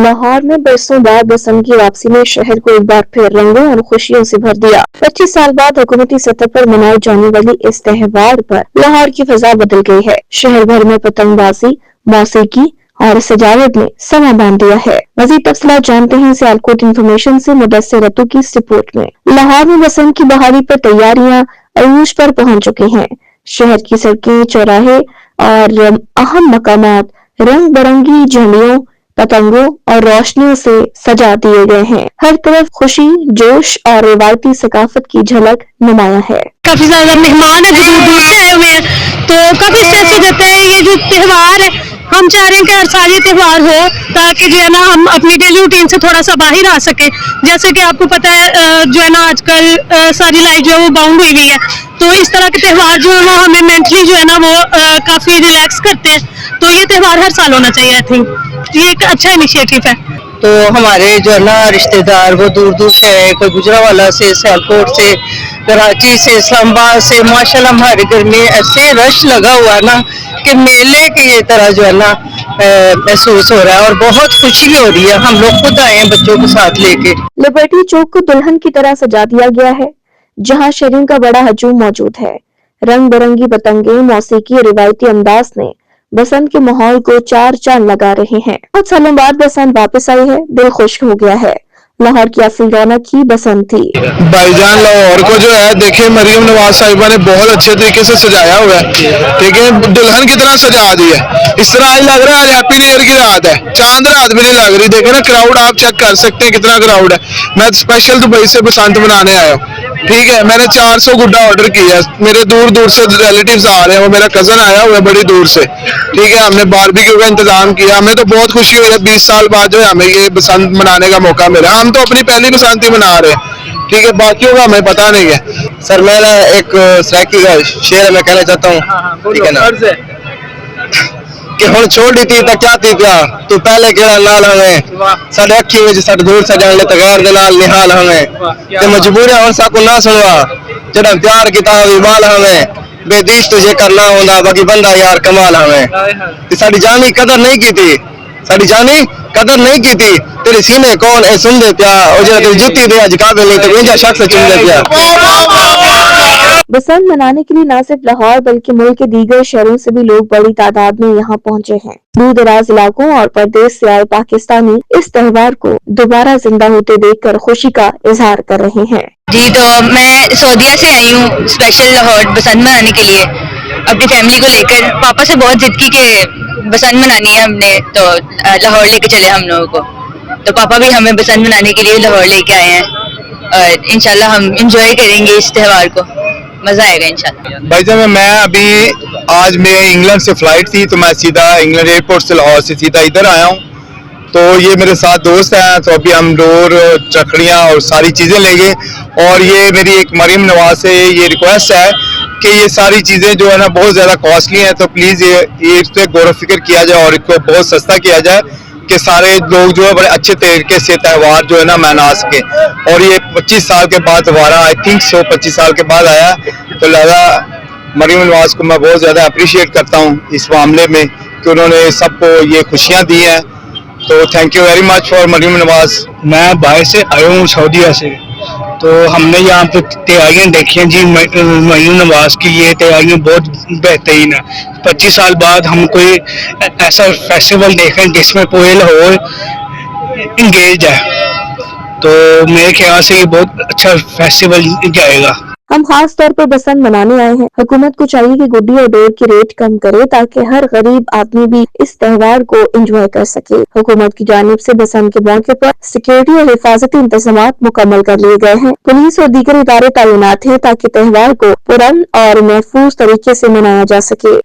लाहौर में बरसों बाद बसंत की वापसी ने शहर को एक बार फिर रंगों और खुशियों से भर दिया। 25 साल बाद हुकूमती सतह पर मनाए जाने वाली इस त्योहार पर लाहौर की फजा बदल गई है। शहर भर में पतंगबाजी, मौसीकी और सजावट ने समा बांध दिया है। मजीद तफसीलात जानते हैं सियालकोट इंफॉर्मेशन से मुदस्सिर रतू की रिपोर्ट में। लाहौर में बसंत की बहाली पर तैयारियां अरूज पर पहुंच चुकी हैं। शहर की सड़कें, चौराहे और अहम मकामात रंग बिरंगी झंडियों, पतंगों और रोशनियों से सजा दिए गए हैं। हर तरफ खुशी, जोश और रिवायती सकाफत की झलक नुमाया है। काफी ज्यादा मेहमान है जो दूर दूर से आए हुए हैं, तो काफी स्ट्रेस हो जाता है। ये जो त्योहार है, हम चाह रहे हैं कि हर साल ये त्योहार हो, ताकि जो है ना हम अपनी डेली रूटीन से थोड़ा सा बाहर आ सके। जैसे कि आपको पता है जो है ना आजकल सारी लाइफ जो है वो बाउंड हुई हुई है, तो इस तरह के त्योहार जो है वो हमें मेंटली जो है ना वो काफी रिलैक्स करते हैं। तो ये त्योहार हर साल होना चाहिए। आई थिंक ये एक अच्छा इनिशिएटिव है। तो हमारे जो है ना रिश्तेदार वो दूर दूर से है, कोई गुजरावाला से, सियालकोट से, कराची से, इस्लामाबाद से। माशाल्लाह हमारे घर में ऐसे रश लगा हुआ है ना कि मेले की ये तरह जो है ना महसूस हो रहा है और बहुत खुशी हो रही है। हम लोग खुद आए हैं बच्चों को साथ लेके। लिबर्टी चौक को दुल्हन की तरह सजा दिया गया है, जहां शहरियों का बड़ा हजूम मौजूद है। रंग बिरंगी पतंगे, मौसीकी और रिवायती अंदाज ने बसंत के माहौल को चार चांद लगा रहे हैं। बहुत सालों बाद बसंत वापस आई है, दिल खुश हो गया है। लाहौर की असली रौनक की बसंत थी। भाईजान लाहौर को जो है देखिए मरियम नवाज साहिबा ने बहुत अच्छे तरीके से सजाया हुआ है, ठीक है, दुल्हन की तरह सजा दी है। इस तरह ही लग रहा है आज हैप्पी न्यू ईयर की रात है, चांद रात भी नहीं लग रही। देखो ना क्राउड, आप चेक कर सकते हैं कितना क्राउड है। मैं स्पेशल दुबई से बसंत मनाने आया हूँ, ठीक है। मैंने 400 गुड्डा ऑर्डर किया। मेरे दूर दूर से रिलेटिव्स आ रहे हैं, वो मेरा कजन आया हुआ है बड़ी दूर से, ठीक है। हमने बारबेक्यू का इंतजाम किया। हमें तो बहुत खुशी हुई है 20 साल बाद जो है हमें ये बसंत मनाने का मौका मिला। हम तो अपनी पहली बसंत ही मना रहे हैं, ठीक है, बाकियों का हमें पता नहीं है। सर मैं ना एक सराकी का शेर मैं कहना चाहता हूँ, ठीक है ना, कि हुण छोड़ दी तो क्या थी प्या तू पहले केड़ा नाल हमें साडे अखी विच साडे दूर सजाण ले तगैर दे नाल निहाल हमें ते मजबूरियां हुण साकू ना सुनवा जेड़ा प्यार कीता विवाल हमें बेदीश तुझे करना होंदा बाकी बंदा यार कमाल हमें ते साडी जानी कदर नहीं कीती, साडी जानी कदर नहीं कीती तेरे सीने कौन ए सुन दे प्या ओ जेड़ा तेरी जुत्ती दे अज काबिल नहीं ते इंजा शख्स चुन दे प्या। बसंत मनाने के लिए न सिर्फ लाहौर बल्कि मुल्क के दीगर शहरों से भी लोग बड़ी तादाद में यहाँ पहुँचे हैं। दूर दराज इलाकों और परदेश से आए पाकिस्तानी इस त्योहार को दोबारा जिंदा होते देखकर खुशी का इजहार कर रहे हैं। जी तो मैं सऊदीया से आई हूँ स्पेशल लाहौर बसंत मनाने के लिए अपनी फैमिली को लेकर। पापा से बहुत जिद की कि बसंत मनानी है हमने, तो लाहौर लेके चले हम लोगों को। तो पापा भी हमें बसंत मनाने के लिए लाहौर लेके आए हैं और इंशाल्लाह हम इंजॉय करेंगे इस त्योहार को, मजा आएगा इंशाल्लाह। भाईजान मैं अभी आज मैं इंग्लैंड से फ्लाइट थी तो मैं सीधा इंग्लैंड एयरपोर्ट से लाहौर से सीधा इधर आया हूँ। तो ये मेरे साथ दोस्त हैं, तो अभी हम डोर, चकड़ियाँ और सारी चीज़ें लेंगे। और ये मेरी एक मरियम नवाज से ये रिक्वेस्ट है कि ये सारी चीज़ें जो है ना बहुत ज़्यादा कॉस्टली हैं, तो प्लीज़ ये इस पर गौर फिक्र किया जाए और इसको बहुत सस्ता किया जाए कि सारे लोग जो है बड़े अच्छे तरीके से त्यौहार जो है ना मना सके। और ये 25 साल के बाद दोबारा आई थिंक 25 साल के बाद आया, तो लिहाजा मरियम नवाज को मैं बहुत ज़्यादा अप्रिशिएट करता हूँ इस मामले में कि उन्होंने सबको ये खुशियाँ दी हैं। तो thank you very much for Maryam Nawaz. मैं बाहर से आया हूँ सऊदीया से, तो हमने यहाँ पे तैयारियाँ देखी हैं जी मरियम नवाज की। ये तैयारियाँ बहुत बेहतरीन है। 25 साल बाद हम कोई ऐसा फेस्टिवल देखें जिसमें पूरे लाहौर इंगेज है, तो मेरे ख्याल से ये बहुत अच्छा फेस्टिवल जाएगा। हम खास तौर पर बसंत मनाने आए हैं। हुकूमत को चाहिए कि गुड्डी और डोर की रेट कम करे ताकि हर गरीब आदमी भी इस त्योहार को एंजॉय कर सके। हुकूमत की जानिब से बसंत के मौके पर सिक्योरिटी और हिफाजती इंतजामात मुकम्मल कर लिए गए हैं। पुलिस और दीगर इदारे तैनात हैं ताकि त्योहार को पुरअमन और महफूज तरीके से मनाया जा सके।